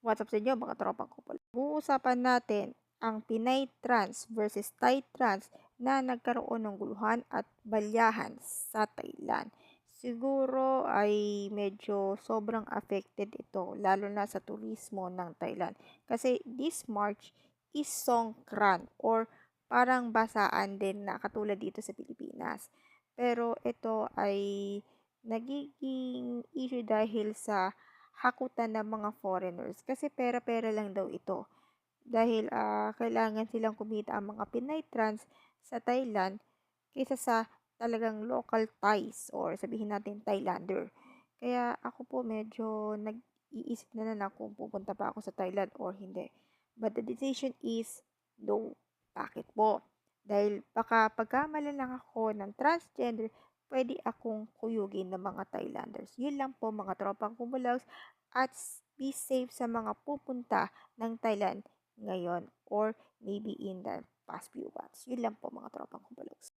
What's up sa inyo mga tropang kupal? Uusapan natin ang Pinay trans versus Thai trans na nagkaroon ng guluhan at balyahan sa Thailand. Siguro ay medyo sobrang affected ito lalo na sa turismo ng Thailand. Kasi this March is Songkran or parang basaan din na katulad dito sa Pilipinas. Pero ito ay nagiging issue dahil sa hakutan ng mga foreigners kasi pera-pera lang daw ito. Dahil kailangan silang kumita ang mga Pinay trans sa Thailand kaysa sa talagang local Thais or sabihin natin Thailander. Kaya ako po medyo nag-iisip na lang kung pupunta pa ako sa Thailand or hindi. But the decision is no. Bakit po? Dahil baka pagkamala lang ako ng transgender, pwede akong kuyugin ng mga Thailanders. Yun lang po mga tropang kumulaws at be safe sa mga pupunta ng Thailand ngayon or maybe in the past few months. Yun lang po mga tropang kumulaws.